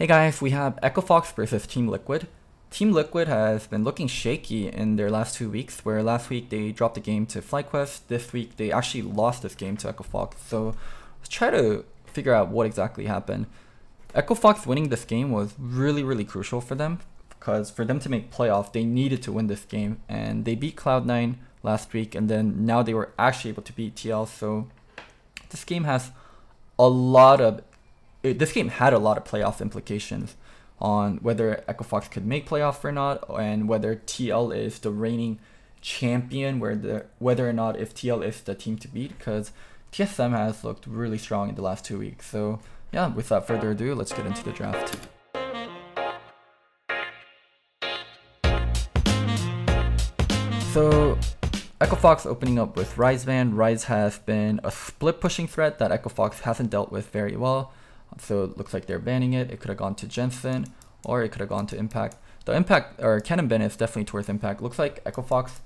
Hey guys, we have Echo Fox versus Team Liquid. Team Liquid has been looking shaky in their last 2 weeks, where last week they dropped the game to FlyQuest. This week they actually lost this game to Echo Fox. So let's try to figure out what exactly happened. Echo Fox winning this game was really crucial for them, because for them to make playoff, they needed to win this game, and they beat Cloud9 last week, and then now they were actually able to beat TL. So this game has a lot of this game had a lot of playoff implications on whether Echo Fox could make playoff or not, and whether TL is the reigning champion, whether or not if TL is the team to beat, because TSM has looked really strong in the last 2 weeks. So yeah, without further ado, let's get into the draft. So Echo Fox opening up with Ryze ban. Ryze has been a split pushing threat that Echo Fox hasn't dealt with very well. So it looks like they're banning it. It could have gone to Jensen, or it could have gone to Impact. The Impact or Cannon ban is definitely towards Impact. Looks like Echo Fox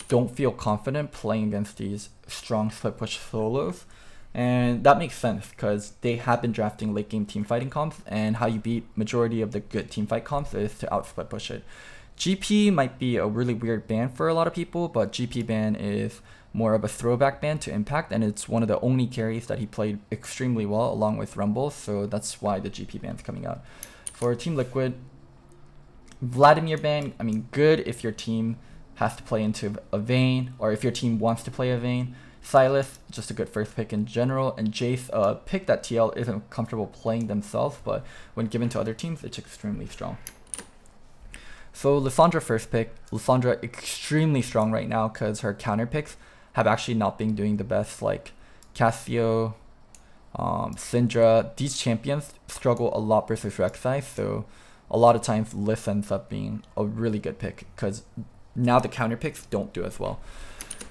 don't feel confident playing against these strong split push solos. And that makes sense because they have been drafting late game team fighting comps, and how you beat majority of the good team fight comps is to out split push it. GP might be a really weird ban for a lot of people, but GP ban is more of a throwback ban to Impact, and it's one of the only carries that he played extremely well along with Rumble, so that's why the GP ban's coming out. For Team Liquid, Vladimir ban, I mean, good if your team has to play into a Vayne, or if your team wants to play a Vayne. Silas, just a good first pick in general, and Jace, a pick that TL isn't comfortable playing themselves, but when given to other teams, it's extremely strong. So Lissandra first pick. Lissandra extremely strong right now because her counter picks have actually not been doing the best, like Cassio, Syndra. These champions struggle a lot versus Rek'Sai, so a lot of times Liss ends up being a really good pick because now the counter picks don't do as well.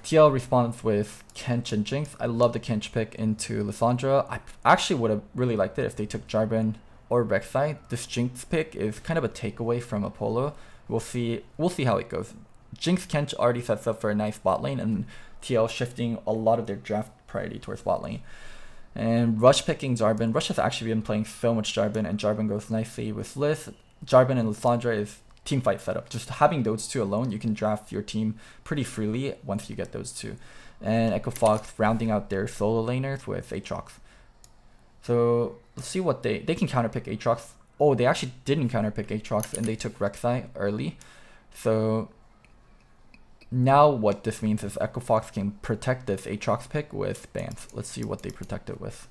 TL responds with Kench and Jinx. I love the Kench pick into Lissandra. I actually would have really liked it if they took Jarvan or Rek'Sai. This Jinx pick is kind of a takeaway from Apollo. We'll see how it goes. Jinx Kench already sets up for a nice bot lane, and TL shifting a lot of their draft priority towards bot lane. And Rush picking Jarvan. Rush has actually been playing so much Jarvan, and Jarvan goes nicely with Liss. Jarvan and Lissandra is team fight setup. Just having those two alone, you can draft your team pretty freely once you get those two. And Echo Fox rounding out their solo laners with Aatrox. So let's see what they can counterpick Aatrox. Oh, they actually didn't counterpick Aatrox, and they took Rek'Sai early. So now what this means is Echo Fox can protect this Aatrox pick with bans. Let's see what they protect it with.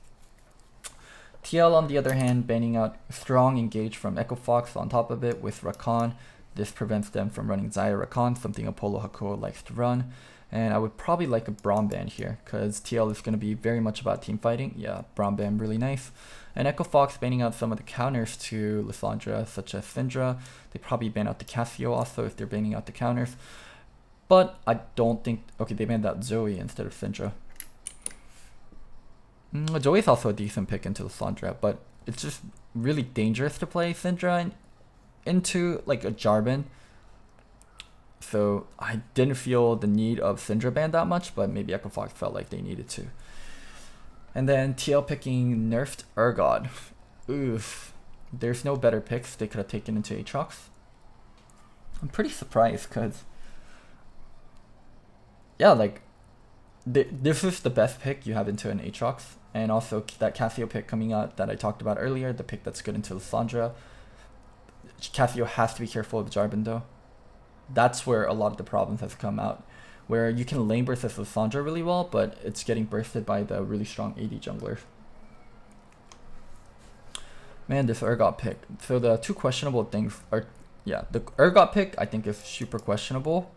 TL on the other hand, banning out strong engage from Echo Fox on top of it with Rakan. This prevents them from running Xayah Rakan, something Apollo Hakoa likes to run. And I would probably like a Braum ban here, because TL is going to be very much about team fighting. Yeah, Braum ban really nice. And Echo Fox banning out some of the counters to Lissandra, such as Syndra. They probably ban out the Cassio also if they're banning out the counters. But I don't think... Okay, they banned out Zoe instead of Syndra. Zoe is also a decent pick into Lissandra, but it's just really dangerous to play Syndra into like a Jarvan. So I didn't feel the need of Syndra ban that much, but maybe Echo Fox felt like they needed to. And then TL picking nerfed Urgot. Oof. There's no better picks they could have taken into Aatrox. I'm pretty surprised because, yeah, like this is the best pick you have into an Aatrox. And also that Cassio pick coming out that I talked about earlier, the pick that's good into Lissandra. Cassio has to be careful of Jarvan though. That's where a lot of the problems have come out, where you can lane burst as Lissandra really well, but it's getting bursted by the really strong AD jungler. Man, this Urgot pick. So the two questionable things are, yeah, the Urgot pick I think is super questionable,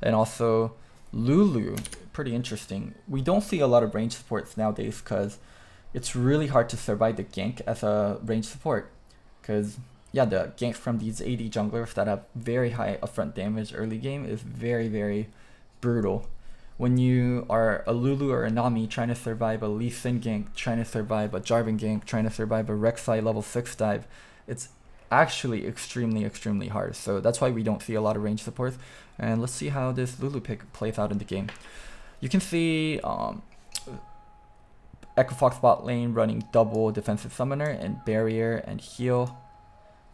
and also Lulu, pretty interesting. We don't see a lot of range supports nowadays because it's really hard to survive the gank as a range support, because yeah, the gank from these AD junglers that have very high upfront damage early game is very brutal. When you are a Lulu or a Nami trying to survive a Lee Sin gank, trying to survive a Jarvan gank, trying to survive a Rek'Sai level 6 dive, it's actually extremely hard. So that's why we don't see a lot of range supports. And let's see how this Lulu pick plays out in the game. You can see Echo Fox bot lane running double defensive summoner and barrier and heal.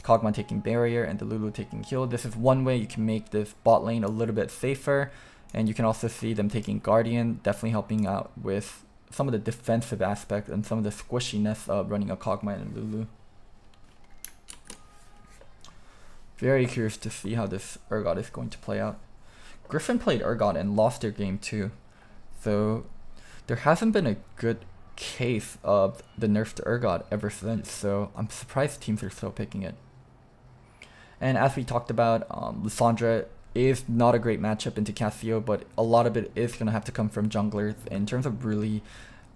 Kog'Maw taking barrier and the Lulu taking heal. This is one way you can make this bot lane a little bit safer. And you can also see them taking Guardian, definitely helping out with some of the defensive aspect and some of the squishiness of running a Kog'Maw and Lulu. Very curious to see how this Urgot is going to play out. Griffin played Urgot and lost their game too. So there hasn't been a good case of the nerf to Urgot ever since. So I'm surprised teams are still picking it. And as we talked about, Lissandra is not a great matchup into Cassio, but a lot of it is going to have to come from junglers in terms of really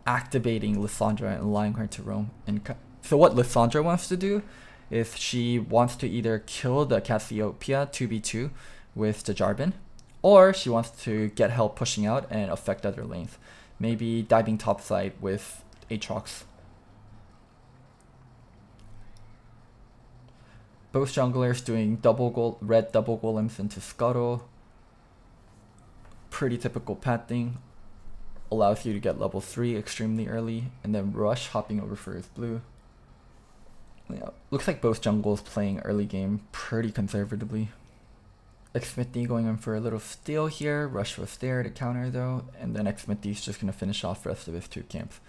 activating Lissandra and allowing her to roam. And so what Lissandra wants to do is she wants to either kill the Cassiopeia 2v2 with the Jarvan, or she wants to get help pushing out and affect other lanes. Maybe diving topside with Aatrox. Both junglers doing red double golems into Scuttle. Pretty typical path thing. Allows you to get level 3 extremely early, and then Rush hopping over for his blue. Yeah, looks like both jungles playing early game pretty conservatively. Xmithy going in for a little steal here. Rush was there to counter though, and then Xmithy's just gonna finish off the rest of his 2 camps.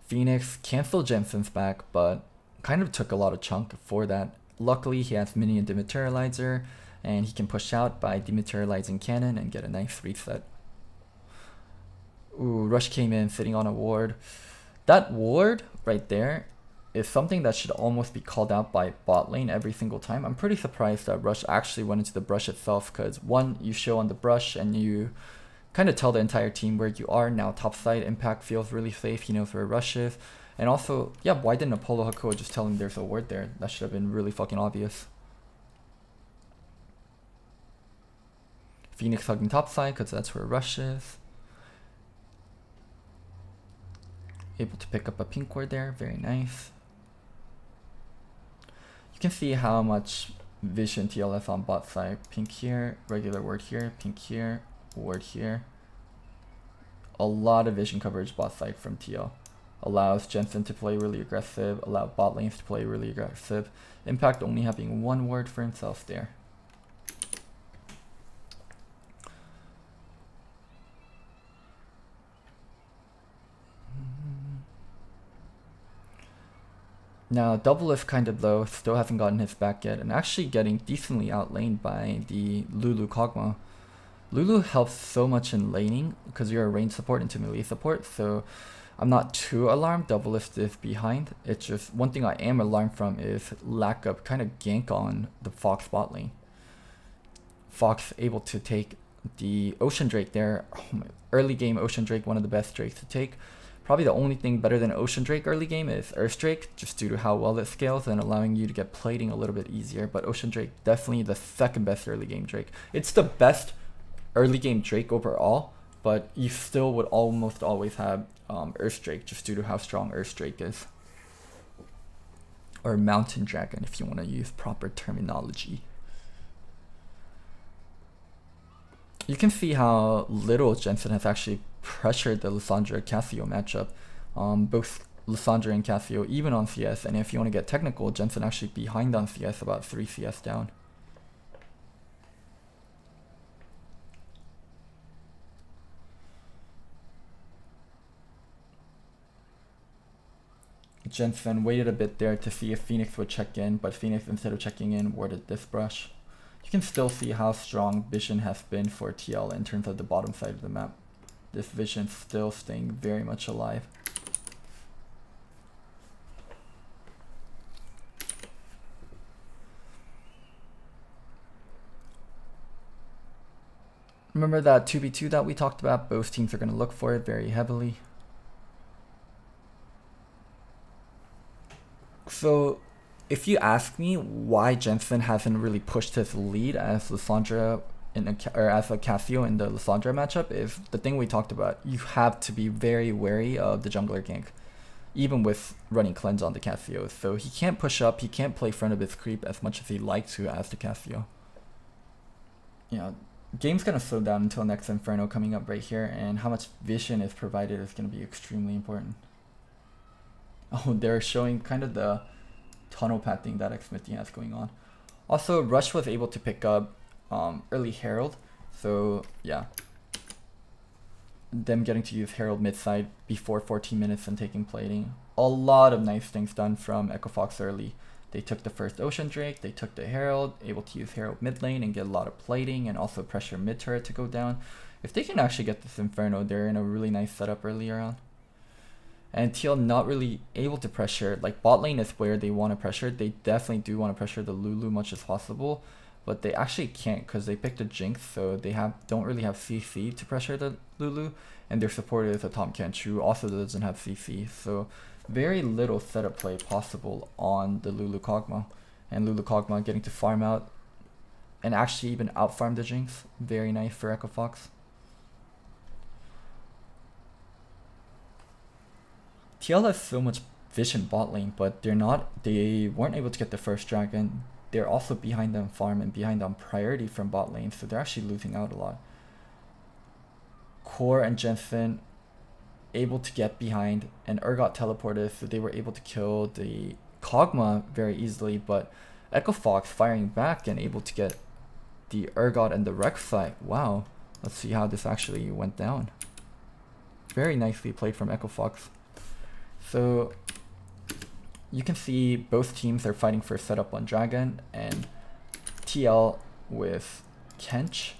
Phoenix canceled Jensen's back, but kind of took a lot of chunk for that. Luckily, he has minion dematerializer, and he can push out by dematerializing cannon and get a nice reset. Ooh, Rush came in sitting on a ward. That ward right there is something that should almost be called out by bot lane every single time. I'm pretty surprised that Rush actually went into the brush itself, because one, you show on the brush and you kind of tell the entire team where you are. Now topside impact feels really safe, he knows where Rush is. And also, yeah, why didn't Apollo Hakoa just tell him there's a ward there? That should have been really fucking obvious. Phoenix hugging topside because that's where Rush is. Able to pick up a pink ward there, very nice. You can see how much vision TLS on bot side. Pink here, regular ward here, pink here, ward here. A lot of vision coverage bot side from TL. Allows Jensen to play really aggressive, allow bot lanes to play really aggressive. Impact only having 1 ward for himself there. Now Double is kind of low, still hasn't gotten his back yet, and actually getting decently outlaned by the Lulu Kog'Maw. Lulu helps so much in laning because you're a range support into melee support, so I'm not too alarmed. Doublelift is behind. It's just one thing I am alarmed from is lack of kind of gank on the Fox bot lane. Fox able to take the Ocean Drake there. Oh, early game Ocean Drake, one of the best Drakes to take. Probably the only thing better than Ocean Drake early game is Earth Drake, just due to how well it scales and allowing you to get plating a little bit easier. But Ocean Drake, definitely the second best early game Drake. It's the best early game Drake overall, but you still would almost always have Earth Drake just due to how strong Earth Drake is. Or Mountain Dragon if you want to use proper terminology. You can see how little Jensen has actually pressured the Lissandra Cassio matchup. Both Lissandra and Cassio even on CS, and if you want to get technical, Jensen actually behind on CS, about 3 CS down. Jensen waited a bit there to see if Phoenix would check in, but Phoenix, instead of checking in, warded this brush. You can still see how strong vision has been for TL in terms of the bottom side of the map. This vision still staying very much alive. Remember that 2v2 that we talked about? Both teams are going to look for it very heavily. So if you ask me why Jensen hasn't really pushed his lead as Lissandra or as a Cassio in the Lissandra matchup, is the thing we talked about. You have to be very wary of the jungler gank, even with running cleanse on the Cassio. So he can't push up, he can't play front of his creep as much as he'd like to as the Cassio. Yeah, game's gonna slow down until next Inferno coming up right here, and how much vision is provided is gonna be extremely important. Oh, they're showing kind of the tunnel pathing that Xmithie has going on. Also, Rush was able to pick up early Herald, so yeah. Them getting to use Herald mid side before 14 minutes and taking plating. A lot of nice things done from Echo Fox early. They took the first Ocean Drake, they took the Herald, able to use Herald mid lane and get a lot of plating and also pressure mid turret to go down. If they can actually get this Inferno, they're in a really nice setup earlier on. And TL not really able to pressure, like bot lane is where they want to pressure. They definitely do want to pressure the Lulu much as possible, but they actually can't because they picked a Jinx, so they don't really have CC to pressure the Lulu, and their supporter is a Tom Kenchu, also doesn't have CC, so very little setup play possible on the Lulu Kog'Maw. And Lulu Kog'Maw getting to farm out and actually even out farm the Jinx. Very nice for Echo Fox. TL has so much vision bot lane, but they weren't able to get the first dragon. They're also behind on farm and behind on priority from bot lane, so they're actually losing out a lot. Core and Jensen able to get behind, and Urgot teleported, so they were able to kill the Kog'Maw very easily, but Echo Fox firing back and able to get the Urgot and the Rek'Sai. Wow, let's see how this actually went down. Very nicely played from Echo Fox. So you can see both teams are fighting for setup on Dragon, and TL with Kench,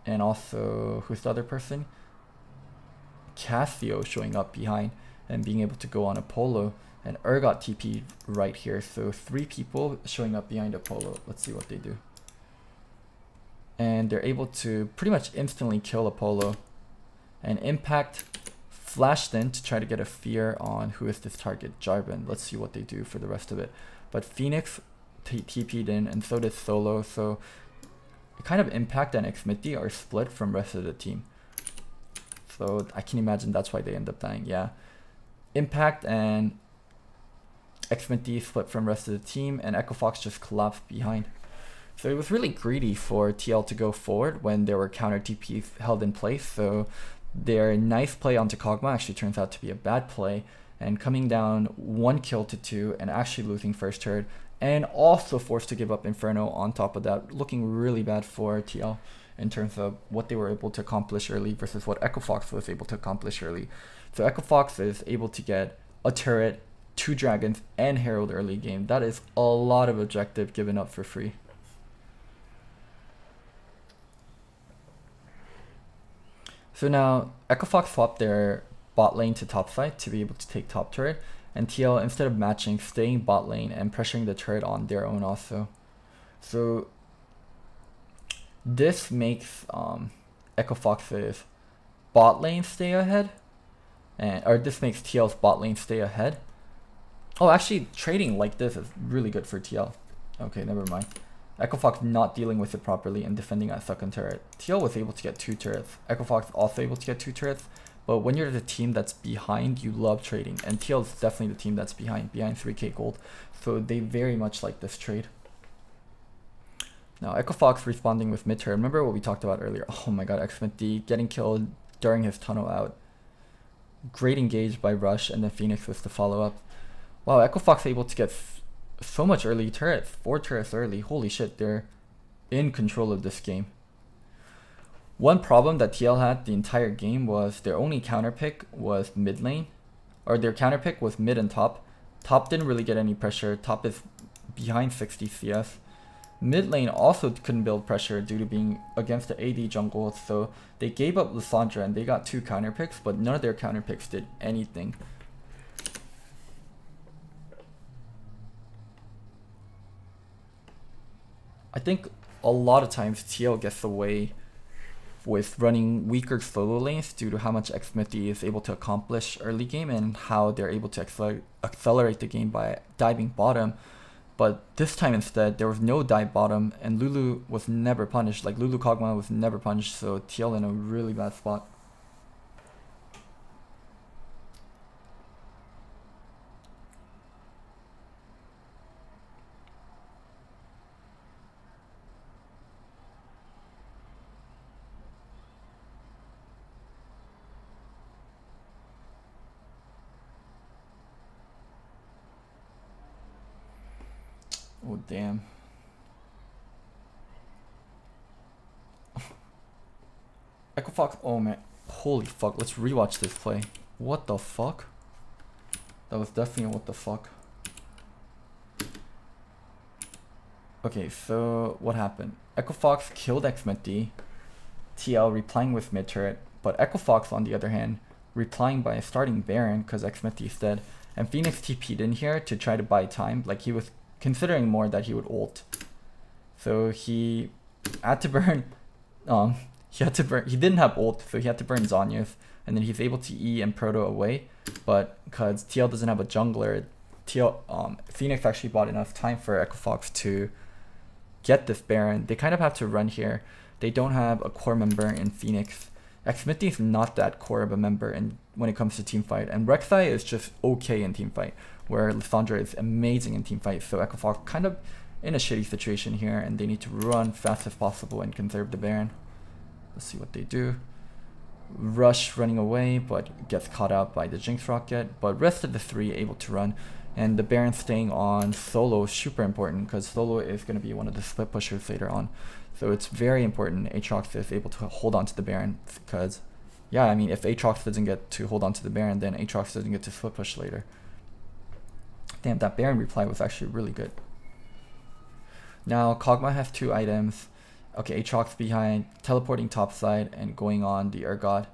and also who's the other person? Cassio showing up behind and being able to go on Apollo, and Urgot TP right here. So 3 people showing up behind Apollo. Let's see what they do. And they're able to pretty much instantly kill Apollo, and Impact flashed in to try to get a fear on who is this target, Jarvan. Let's see what they do for the rest of it. But Phoenix TP'd in, and so did Solo, so kind of Impact and Xmithie are split from rest of the team. So I can imagine that's why they end up dying, yeah. Impact and Xmithie split from rest of the team, and Echo Fox just collapsed behind. So it was really greedy for TL to go forward when there were counter TPs held in place, so their nice play onto Kog'Maw actually turns out to be a bad play, and coming down 1 kill to 2 and actually losing first turret, and also forced to give up Inferno on top of that, looking really bad for TL in terms of what they were able to accomplish early versus what Echo Fox was able to accomplish early. So Echo Fox is able to get a turret, 2 dragons, and Herald early game. That is a lot of objective given up for free. So now Echo Fox swapped their bot lane to top side to be able to take top turret, and TL, instead of matching, staying bot lane and pressuring the turret on their own also. So this makes Echo Fox's bot lane stay ahead, or this makes TL's bot lane stay ahead. Oh, actually trading like this is really good for TL. Okay, never mind. Echo Fox not dealing with it properly and defending that second turret. TL was able to get 2 turrets. Echo Fox also able to get 2 turrets. But when you're the team that's behind, you love trading. And TL is definitely the team that's behind 3k gold. So they very much like this trade. Now Echo Fox responding with mid turret. Remember what we talked about earlier. Oh my god, Xmithie getting killed during his tunnel out. Great engage by Rush, and then Phoenix was the follow up. Wow, Echo Fox able to get so much early turrets, 4 turrets early. Holy shit, they're in control of this game. One problem that TL had the entire game was their only counter pick was mid lane, or their counter pick was mid and top. Top didn't really get any pressure. Top is behind 60 CS. Mid lane also couldn't build pressure due to being against the AD jungle, so they gave up Lissandra and they got 2 counter picks, but none of their counter picks did anything. I think a lot of times TL gets away with running weaker solo lanes due to how much Xmithie is able to accomplish early game and how they're able to accelerate the game by diving bottom. But this time instead, there was no dive bottom, and Lulu was never punished. Like Lulu Kog'Maw was never punished, so TL in a really bad spot. Oh damn. Echo Fox, oh man. Holy fuck, let's rewatch this play. What the fuck? That was definitely a what the fuck. Okay, so what happened? Echo Fox killed Xmeti, TL replying with mid turret, but Echo Fox on the other hand, replying by starting Baron because Xmeti is dead, and Phoenix TP'd in here to try to buy time, like he was considering more that he would ult. So he had to burn, he didn't have ult, so he had to burn Zhonya's, and then he's able to E and Proto away, but because TL doesn't have a jungler, Phoenix actually bought enough time for Echo Fox to get this Baron. They kind of have to run here. They don't have a core member in Phoenix. Xmeti is not that core of a member when it comes to teamfight, and Rek'Sai is just okay in teamfight, where Lissandra is amazing in teamfight. So Echo Fox kind of in a shitty situation here, and they need to run fast as possible and conserve the Baron. Let's see what they do. Rush running away, but gets caught out by the Jinx rocket, but rest of the three able to run. And the Baron staying on solo is super important because solo is going to be one of the split pushers later on. So it's very important Aatrox is able to hold on to the Baron because, yeah, I mean, if Aatrox doesn't get to hold on to the Baron, then Aatrox doesn't get to split push later. Damn, that Baron reply was actually really good. Now, Kog'Maw has 2 items. Okay, Aatrox behind, teleporting topside and going on the Urgot.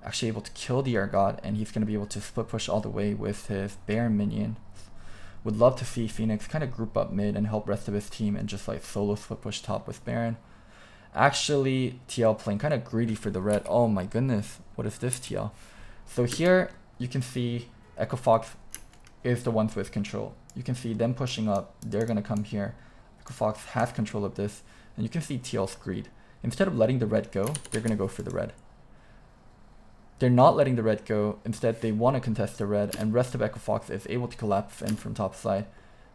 Actually able to kill the Urgot, and he's going to be able to split push all the way with his Baron minion. Would love to see Phoenix kind of group up mid and help rest of his team and just like solo split push top with Baron. Actually, TL playing kind of greedy for the red. Oh my goodness, what is this TL? So here you can see Echo Fox is the ones with control. You can see them pushing up. They're going to come here. Echo Fox has control of this. And you can see TL's greed. Instead of letting the red go, they're going to go for the red. They're not letting the red go. Instead, they want to contest the red, and rest of Echo Fox is able to collapse in from top side.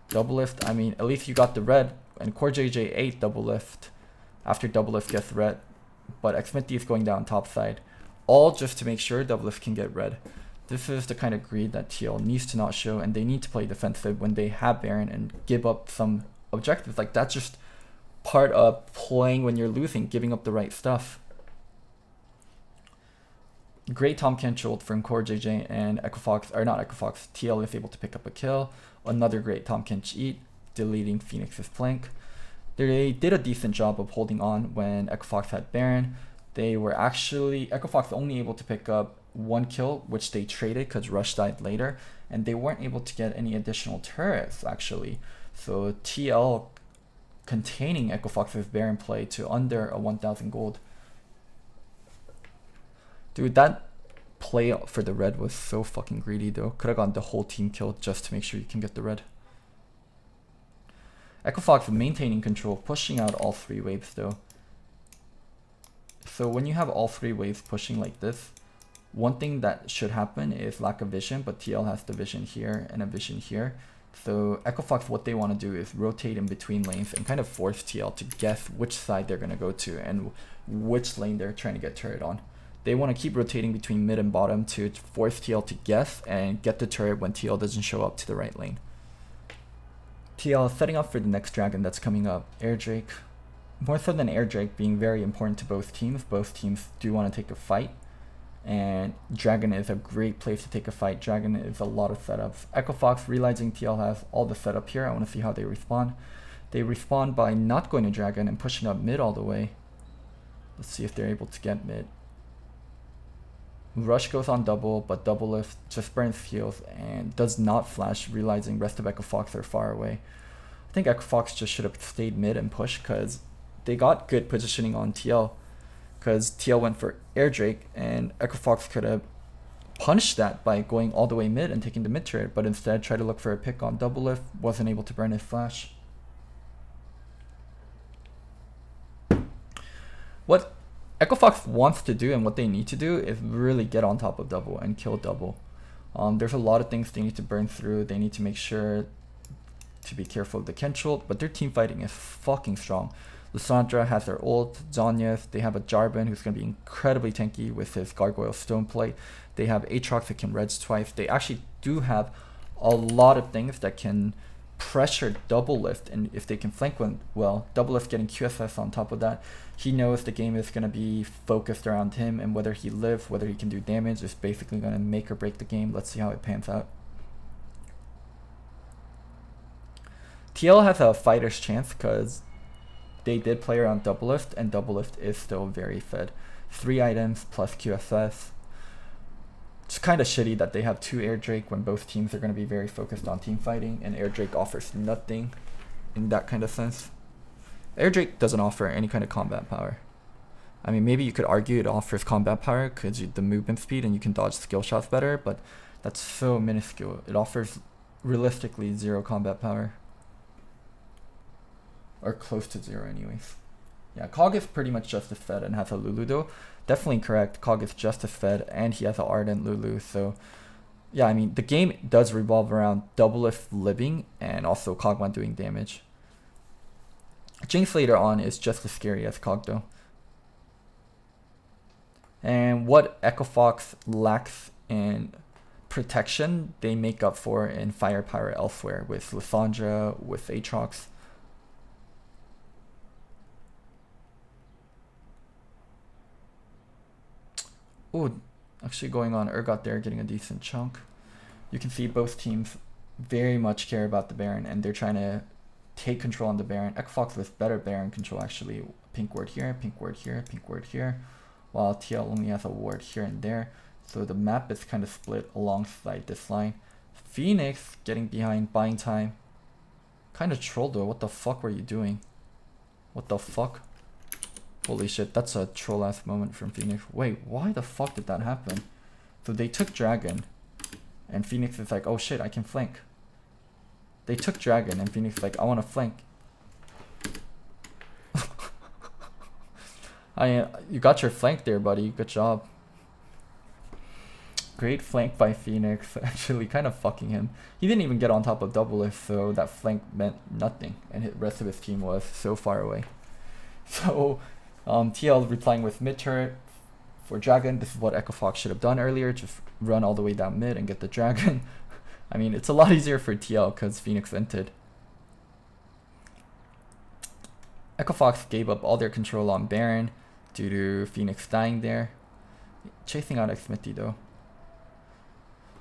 Double lift, I mean, at least you got the red, and Core JJ 8 double lift after double lift gets red, but Xmeti is going down top side, all just to make sure double lift can get red. This is the kind of greed that TL needs to not show, and they need to play defensive when they have Baron and give up some objectives. Like, that's just part of playing when you're losing, giving up the right stuff. Great Tahm Kench ult from Core JJ, and Echo Fox, or not Echo Fox, TL is able to pick up a kill. Another great Tahm Kench eat, deleting Phoenix's flank. They did a decent job of holding on when Echo Fox had Baron. They were actually, Echo Fox only able to pick up 1 kill, which they traded because Rush died later, and they weren't able to get any additional turrets actually. So TL containing Echo Fox's Baron play to under a 1,000 gold. Dude, that play for the red was so fucking greedy though. Could have gotten the whole team killed just to make sure you can get the red. Echo Fox maintaining control, pushing out all 3 waves though. So when you have all 3 waves pushing like this, one thing that should happen is lack of vision, but TL has the vision here and a vision here. So Echo Fox, what they want to do is rotate in between lanes and kind of force TL to guess which side they're going to go to and which lane they're trying to get turret on. They want to keep rotating between mid and bottom to force TL to guess and get the turret when TL doesn't show up to the right lane. TL is setting up for the next dragon that's coming up, Air Drake. More so than Air Drake being very important to both teams do want to take a fight. And Dragon is a great place to take a fight. Dragon is a lot of setups. Echo Fox, realizing TL has all the setup here, I want to see how they respond. They respond by not going to Dragon and pushing up mid all the way. Let's see if they're able to get mid. Rush goes on double, but double lift just burns heals and does not flash, realizing rest of Echo Fox are far away. I think Echo Fox just should have stayed mid and pushed because they got good positioning on TL. Because TL went for Air Drake, and Echo Fox could have punished that by going all the way mid and taking the mid turret, but instead tried to look for a pick on double lift, wasn't able to burn his flash. What Echo Fox wants to do and what they need to do is really get on top of double and kill double. There's a lot of things they need to burn through. They need to make sure to be careful of the Kench ult, but their team fighting is fucking strong. Lissandra has their ult, Zhonya's, they have a Jarvan who's going to be incredibly tanky with his Gargoyle Stone Plate. They have Aatrox that can reds twice. They actually do have a lot of things that can pressure double lift, and if they can flank one well, double lift getting QSS on top of that, he knows the game is going to be focused around him, and whether he lives, whether he can do damage is basically going to make or break the game. Let's see how it pans out. TL has a fighter's chance because they did play around double lift, and double lift is still very fed. 3 items plus QSS. It's kind of shitty that they have 2 Air Drake when both teams are going to be very focused on team fighting, and Air Drake offers nothing in that kind of sense. Air Drake doesn't offer any kind of combat power. I mean, maybe you could argue it offers combat power because the movement speed and you can dodge skill shots better, but that's so minuscule. It offers realistically 0 combat power. Or close to 0 anyways. Yeah, Cog is pretty much just as fed and has a Lulu though. Definitely correct, Cog is just as fed and he has an Ardent Lulu, so yeah, I mean, the game does revolve around double lift living and also Cogman doing damage. Jinx later on is just as scary as Cog though. And what Echo Fox lacks in protection, they make up for in firepower elsewhere with Lissandra, with Aatrox. Oh, actually going on Urgot there, getting a decent chunk. You can see both teams very much care about the Baron, and they're trying to take control on the Baron. Echo Fox with better Baron control actually. Pink ward here, pink ward here, pink ward here, while TL only has a ward here and there. So the map is kind of split alongside this line. Phoenix getting behind, buying time. Kind of troll though, what the fuck were you doing? What the fuck? Holy shit, that's a troll ass moment from Phoenix. Wait, why the fuck did that happen? So they took Dragon, and Phoenix is like, oh shit, I can flank. They took Dragon, and Phoenix is like, I want to flank. You got your flank there, buddy. Good job. Great flank by Phoenix, actually kind of fucking him. He didn't even get on top of double lift, so that flank meant nothing, and the rest of his team was so far away. So TL replying with mid turret for Dragon. This is what Echo Fox should have done earlier, just run all the way down mid and get the Dragon. I mean, it's a lot easier for TL because Phoenix vented. Echo Fox gave up all their control on Baron due to Phoenix dying there. Chasing out Xmithy though.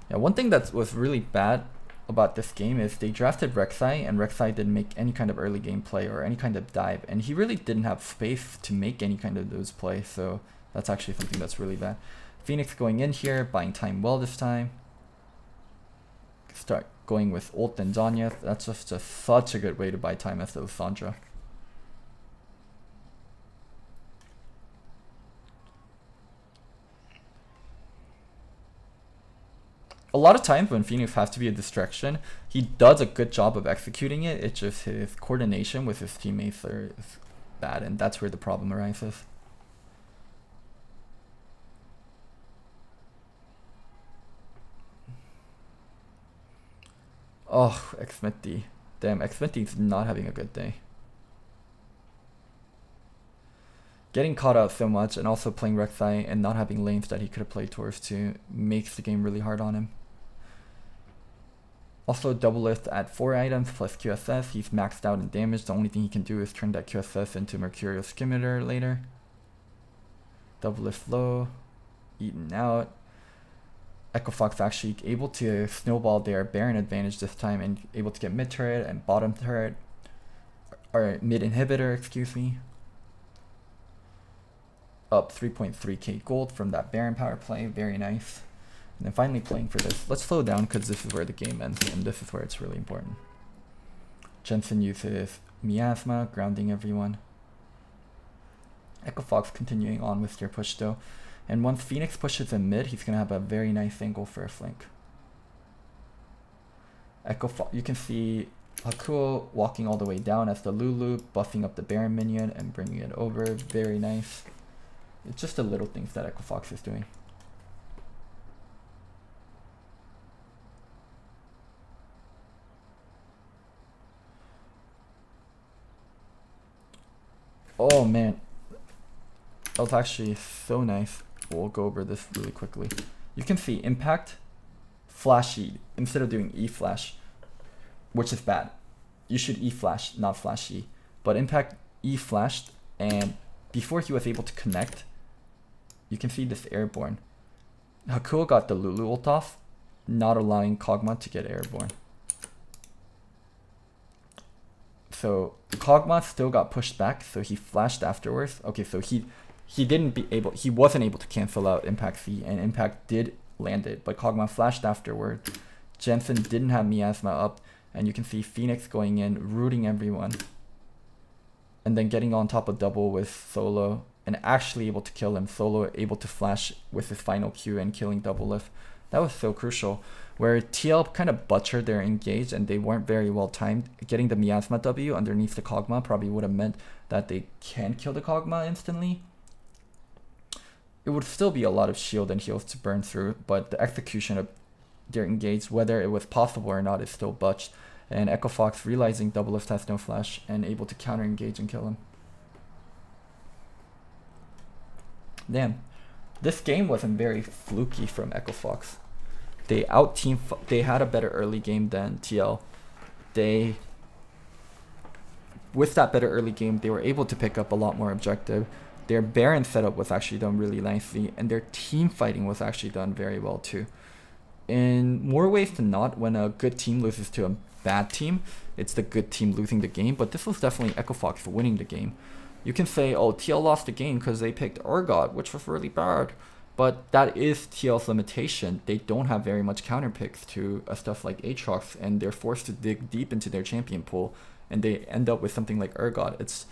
Yeah, one thing that was really bad about this game is they drafted Rek'Sai, and Rek'Sai didn't make any kind of early game play or any kind of dive, and he really didn't have space to make any kind of those plays, so that's actually something that's really bad. Phoenix going in here, buying time well this time. Start going with ult and Zanya. That's just such a good way to buy time after Lissandra. A lot of times when Phoenix has to be a distraction, he does a good job of executing it. It's just his coordination with his teammates is bad, and that's where the problem arises. Oh, Xmithy. Damn, Xmithy's not having a good day. Getting caught out so much and also playing Rek'Sai and not having lanes that he could have played towards too makes the game really hard on him. Also double lift at 4 items plus QSS. He's maxed out in damage. The only thing he can do is turn that QSS into Mercurial Skimitar later. Double lift low. Eaten out. Echo Fox actually able to snowball their Baron advantage this time and able to get mid turret and bottom turret. Or mid inhibitor, excuse me. Up 3.3k gold from that Baron power play. Very nice. And then finally playing for this. Let's slow down because this is where the game ends and this is where it's really important. Jensen uses Miasma, grounding everyone. Echo Fox continuing on with their push though. And once Phoenix pushes in mid, he's going to have a very nice angle for a flank. Echo Fox, you can see Hakuo walking all the way down as the Lulu, buffing up the Baron minion and bringing it over. Very nice. It's just the little things that Echo Fox is doing. Oh man, that was actually so nice. We'll go over this really quickly. You can see impact, flashy, instead of doing E flash, which is bad. you should E flash, not flash E. But Impact E flashed, and before he was able to connect, you can see this airborne. Hakuo got the Lulu ult off, not allowing Kog'Maw to get airborne. So Kog'Maw still got pushed back, so he flashed afterwards. Okay, so he wasn't able to cancel out Impact C, and Impact did land it, but Kog'Maw flashed afterward. Jensen didn't have Miasma up, and you can see Phoenix going in, rooting everyone, and then getting on top of double with Solo, and actually able to kill him. Solo able to flash with his final Q and killing Doublelift. That was so crucial. Where TL kind of butchered their engage and they weren't very well timed. Getting the Miasma W underneath the Kog'Maw probably would have meant that they can kill the Kog'Maw instantly. It would still be a lot of shield and heals to burn through, but the execution of their engage, whether it was possible or not, is still butched. And Echo Fox, realizing Doublelift has no flash and able to counter engage and kill him. Damn, this game wasn't very fluky from Echo Fox. They they had a better early game than TL. With that better early game, they were able to pick up a lot more objective. Their Baron setup was actually done really nicely, and their team fighting was actually done very well too. In more ways than not, when a good team loses to a bad team, it's the good team losing the game, but this was definitely Echo Fox winning the game. You can say, oh, TL lost the game because they picked Urgot, which was really bad. But that is TL's limitation. They don't have very much counter picks to stuff like Aatrox, and they're forced to dig deep into their champion pool, and they end up with something like Urgot. It's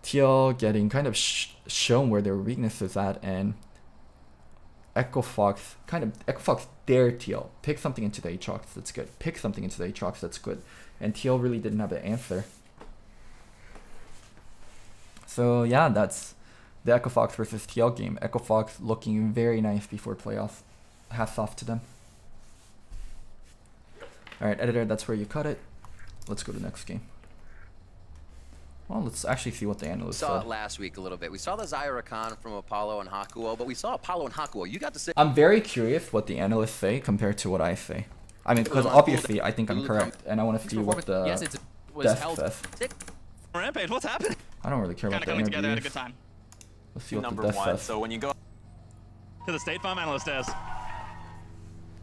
TL getting kind of shown where their weakness is at, and Echo Fox dared TL. Pick something into the Aatrox that's good. Pick something into the Aatrox that's good. And TL really didn't have an answer. So yeah, that's the Echo Fox versus TL game. Echo Fox looking very nice before playoffs. Hats off to them. Alright, editor, that's where you cut it. Let's go to the next game. Well, let's actually see what the analysts said. We saw it last week a little bit. We saw the Zyra Khan from Apollo and Hakuo, but we saw Apollo and Hakuo. You got to say... I'm very curious what the analysts say compared to what I say. I mean, because obviously I think I'm correct, and I want to see what the death says. Rampage, what's happening? I don't really care about the coming together at a interviews. good time. Let's see what Number the death one. says. So when you go To the State Farm analyst desk.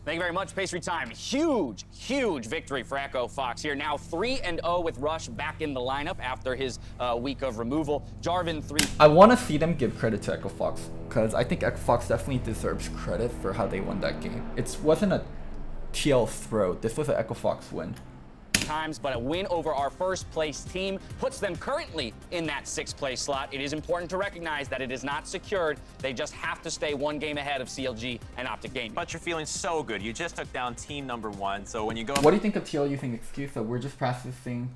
Thank you very much, Pastry Time. Huge, huge victory for Echo Fox here. Now 3-0 with Rush back in the lineup after his week of removal. Jarvan 3. I want to see them give credit to Echo Fox, because I think Echo Fox definitely deserves credit for how they won that game. It wasn't a TL throw. This was an Echo Fox win. Times, but a win over our first place team puts them currently in that 6th place slot. It is important to recognize that it is not secured. They just have to stay one game ahead of CLG and Optic Gaming. but you're feeling so good. You just took down team number 1. So when you go What do you think of TL using excuse that we're just practicing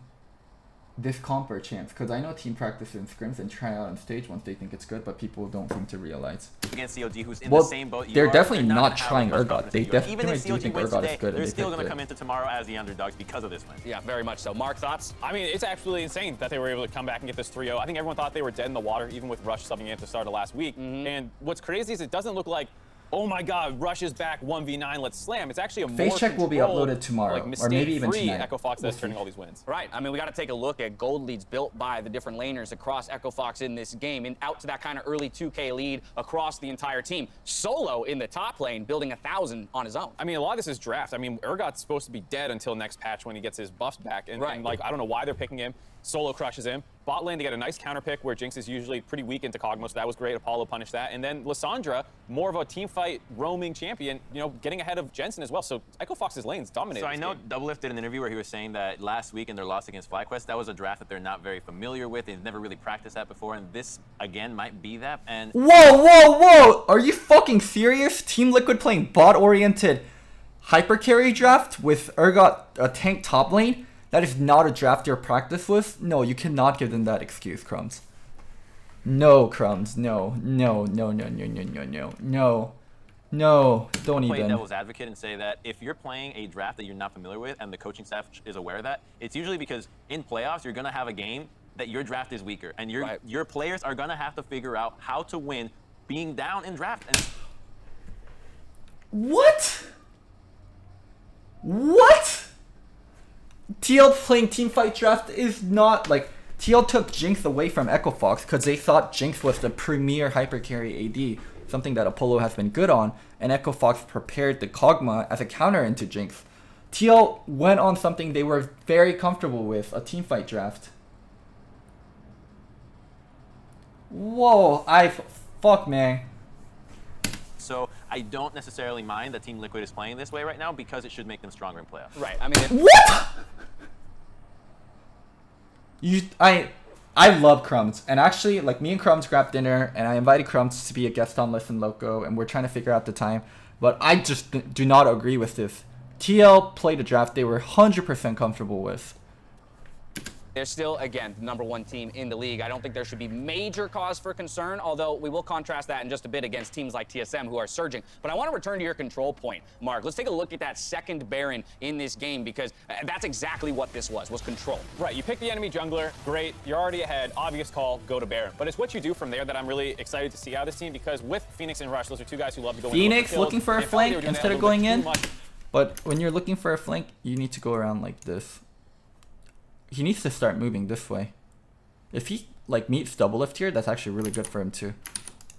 this comp or chance? Because I know team practice in scrims and try out on stage once they think it's good, but people don't seem to realize. against CLG, who's in Well, the same boat you they're are, definitely they're not gonna trying have as much Urgot. confidence They as you are. definitely Even if do CLG think wins Urgot is today, good, and they're they still picked going to it. come into tomorrow as the underdogs because of this win. Yeah, very much so. Mark, thoughts? I mean, it's absolutely insane that they were able to come back and get this 3-0. I think everyone thought they were dead in the water, even with Rush subbing in at the start of last week. And what's crazy is it doesn't look like, oh my God, Rush is back 1v9, let's slam. It's actually a more Face check will be controlled, uploaded tomorrow, like, or maybe even mistake-free tonight. Echo Fox that's We'll turning see. all these wins. Right. I mean, we got to take a look at gold leads built by the different laners across Echo Fox in this game, and out to that kind of early 2K lead across the entire team. Solo in the top lane, building 1,000 on his own. I mean, a lot of this is draft. I mean, Urgot's supposed to be dead until next patch when he gets his buffs back. And, Right. and like, I don't know why they're picking him. Solo crushes him. Bot lane to get a nice counter pick where Jinx is usually pretty weak into Kog'Maw, so that was great. Apollo punished that. And then Lissandra, more of a team fight roaming champion, you know, getting ahead of Jensen as well. So Echo Fox's lane's dominated. So I this know game. Doublelift did an interview where he was saying that last week in their loss against FlyQuest, that was a draft that they're not very familiar with. They've never really practiced that before, and this, again, might be that. And Whoa! Are you fucking serious? Team Liquid playing bot-oriented hyper carry draft with Urgot a tank top lane? That is not a draft your practice with? No, you cannot give them that excuse, Crumbs. No, Crumbs. No, don't play even. devil's advocate and say that if you're playing a draft that you're not familiar with and the coaching staff is aware of that, it's usually because in playoffs you're going to have a game that your draft is weaker, and your players are going to have to figure out how to win being down in draft. And What? TL playing Teamfight Draft is not like TL took Jinx away from Echo Fox because they thought Jinx was the premier hypercarry AD, something that Apollo has been good on, and Echo Fox prepared the Kog'Maw as a counter into Jinx. TL went on something they were very comfortable with, a Teamfight Draft. Whoa, fuck, man. So I don't necessarily mind that Team Liquid is playing this way right now because it should make them stronger in playoffs. Right. I mean, what? I love Crumbs, and actually, like, me and Crumbs grabbed dinner, and I invited Crumbs to be a guest on Listen Loco, and we're trying to figure out the time, but I just do not agree with this. TL played a draft they were 100% comfortable with. they're still, again, the #1 team in the league. I don't think there should be major cause for concern, although we will contrast that in just a bit against teams like TSM who are surging. But I want to return to your control point, Mark. Let's take a look at that second Baron in this game, because that's exactly what this was control. Right, you pick the enemy jungler, great, you're already ahead, obvious call, go to Baron. But it's what you do from there that I'm really excited to see out of this team, because with Phoenix and Rush, those are two guys who love to go in. Phoenix looking for a flank instead of going in. But when you're looking for a flank, you need to go around like this. He needs to start moving this way. If he like meets double lift here, that's actually really good for him too.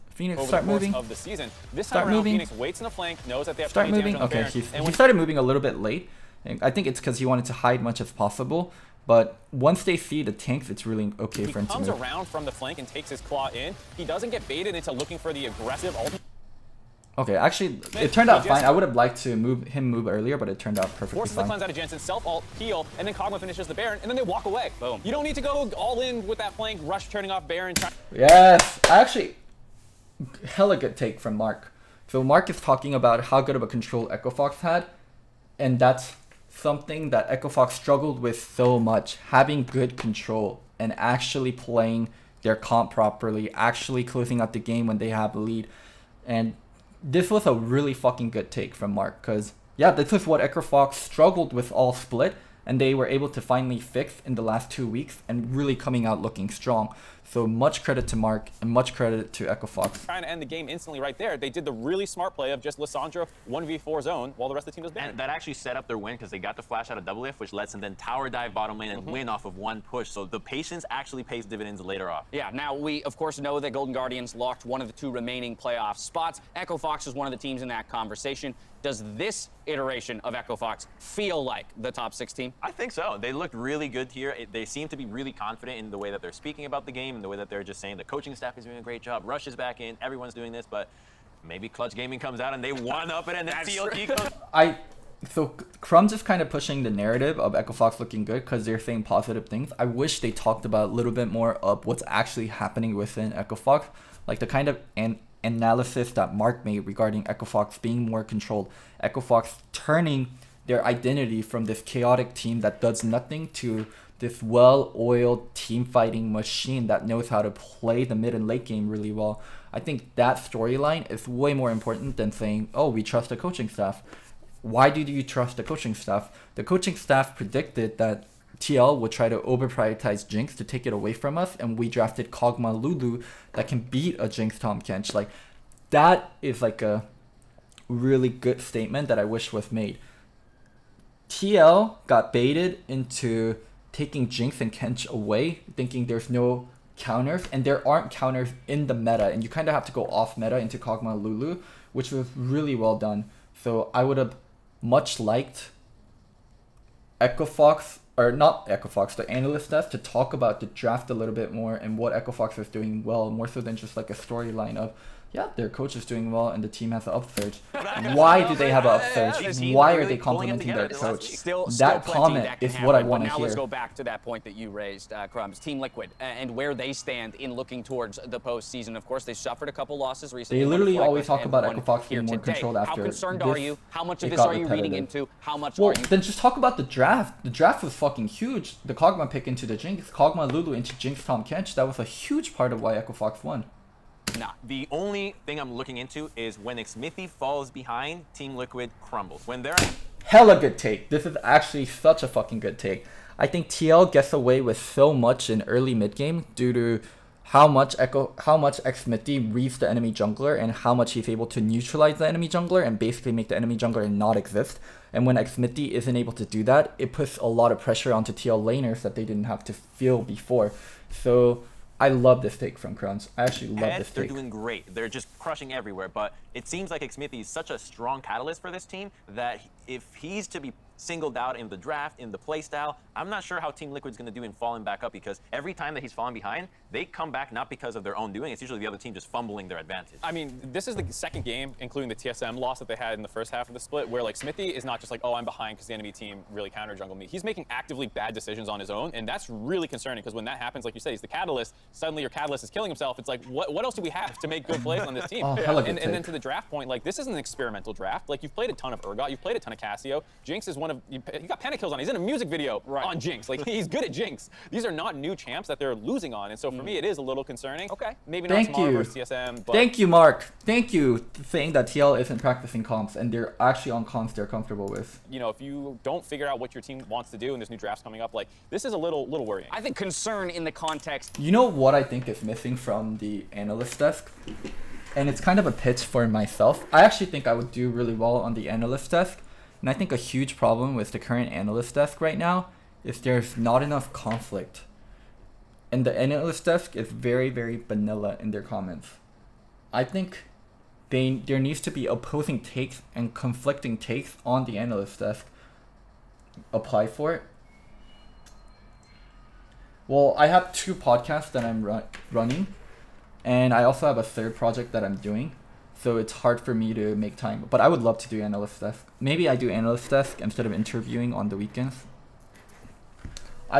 Phoenix, over start the course moving. Of the season. This Start time around, moving. Phoenix waits in the flank, knows that they have Start plenty of moving. damage on Okay, the Baron, he started moving a little bit late. And I think it's because he wanted to hide much as possible. But once they see the tanks, it's really okay for him to move. He comes around from the flank and takes his claw in. He doesn't get baited into looking for the aggressive ult. Okay, actually, it turned out fine. I would have liked to move earlier, but it turned out perfectly Forces the fine. cleanse out of Jensen, self-ult, heal, and then Kog'Maw finishes the Baron, and then they walk away. Boom. You don't need to go all in with that flank, Rush turning off Baron. Yes, actually, hella good take from Mark. So Mark is talking about how good of a control Echo Fox had, and that's something that Echo Fox struggled with so much, having good control and actually playing their comp properly, actually closing out the game when they have a lead. And this was a really fucking good take from Mark, because yeah, this is what Echo Fox struggled with all split, and they were able to finally fix in the last 2 weeks and really coming out looking strong. So much credit to Mark and much credit to Echo Fox. Trying to end the game instantly right there. They did the really smart play of just Lissandra 1v4 zone while the rest of the team was Baron. And that actually set up their win because they got the flash out of double lift, which lets them then tower dive bottom lane and win off of one push. So the patience actually pays dividends later off. Yeah, now we, of course, know that Golden Guardians locked one of the 2 remaining playoff spots. Echo Fox is one of the teams in that conversation. Does this iteration of Echo Fox feel like the top 6 team? I think so. They looked really good here. They seem to be really confident in the way that they're speaking about the game and the way that they're just saying the coaching staff is doing a great job. Rush is back in. Everyone's doing this, but maybe Clutch Gaming comes out and they one up it and then CLG comes. So Crumbs is kind of pushing the narrative of Echo Fox looking good because they're saying positive things. I wish they talked about a little bit more of what's actually happening within Echo Fox, like the kind of analysis that Mark made regarding Echo Fox being more controlled, Echo Fox turning their identity from this chaotic team that does nothing to this well-oiled team fighting machine that knows how to play the mid and late game really well. I think that storyline is way more important than saying, oh, we trust the coaching staff. Why do you trust the coaching staff? The coaching staff predicted that TL would try to over-prioritize Jinx to take it away from us, and we drafted Kog'Maw Lulu that can beat a Jinx Tahm Kench. Like, that is like a really good statement that I wish was made. TL got baited into taking Jinx and Kench away, thinking there's no counters, and there aren't counters in the meta, and you kind of have to go off meta into Kog'Maw Lulu, which was really well done. So I would have much liked Echo Fox, or not Echo Fox, the analyst desk, to talk about the draft a little bit more and what Echo Fox is doing well, more so than just like a storyline of, yeah, their coach is doing well and the team has an upsurge. Why do they have an upsurge? Why are they complimenting their coach? That comment is what I want to hear. Now let's go back to that point that you raised, Crumbs. Team Liquid and where they stand in looking towards the postseason. Of course, they suffered a couple losses recently. They literally always talk about Echo Fox being more controlled after. How concerned are you? How much of this are you reading into? How much are you? Then just talk about the draft. The draft was fucking huge. The Kog'Maw pick into the Jinx, Kog'Maw Lulu into Jinx Tahm Kench. That was a huge part of why Echo Fox won. Nah, the only thing I'm looking into is when Xmithy falls behind, Team Liquid crumbles. When they're hella good take. This is actually such a fucking good take. I think TL gets away with so much in early mid game due to how much Xmithy reads the enemy jungler and how much he's able to neutralize the enemy jungler and basically make the enemy jungler not exist. And when Xmithy isn't able to do that, it puts a lot of pressure onto TL laners that they didn't have to feel before. So I love this take from Crowns. I actually love this take. They're doing great. They're just crushing everywhere. But it seems like Xmithy is such a strong catalyst for this team that if he's to be singled out in the draft, in the playstyle, I'm not sure how Team Liquid's going to do in falling back up, because every time that he's falling behind, they come back not because of their own doing. It's usually the other team just fumbling their advantage. I mean, this is the second game, including the TSM loss that they had in the first half of the split, where like Smithy is not just like, oh, I'm behind because the enemy team really counter jungle me. He's making actively bad decisions on his own, and that's really concerning, because when that happens, like you say, he's the catalyst. Suddenly your catalyst is killing himself. It's like, what else do we have to make good plays on this team? And then to the draft point, like, this is an experimental draft. Like, you've played a ton of Urgot, you've played a ton of Cassio. Jinx is one of, you got pentakills on. He's in a music video on Jinx. Like, he's good at Jinx. These are not new champs that they're losing on, and so for me, it is a little concerning. Okay, maybe not tomorrow versus TSM, but... Thank you, Mark. Thank you for saying that TL isn't practicing comps, and they're actually on comps they're comfortable with. You know, if you don't figure out what your team wants to do and there's new drafts coming up, like, this is a little worrying. I think concern in the context... You know what I think is missing from the analyst desk? And it's kind of a pitch for myself. I actually think I would do really well on the analyst desk. And I think a huge problem with the current analyst desk right now is there's not enough conflict. And the analyst desk is very, very vanilla in their comments. I think there needs to be opposing takes and conflicting takes on the analyst desk. Apply for it. Well, I have 2 podcasts that I'm running. And I also have a 3rd project that I'm doing. So it's hard for me to make time. But I would love to do analyst desk. Maybe I do analyst desk instead of interviewing on the weekends.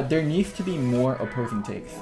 There needs to be more opposing takes.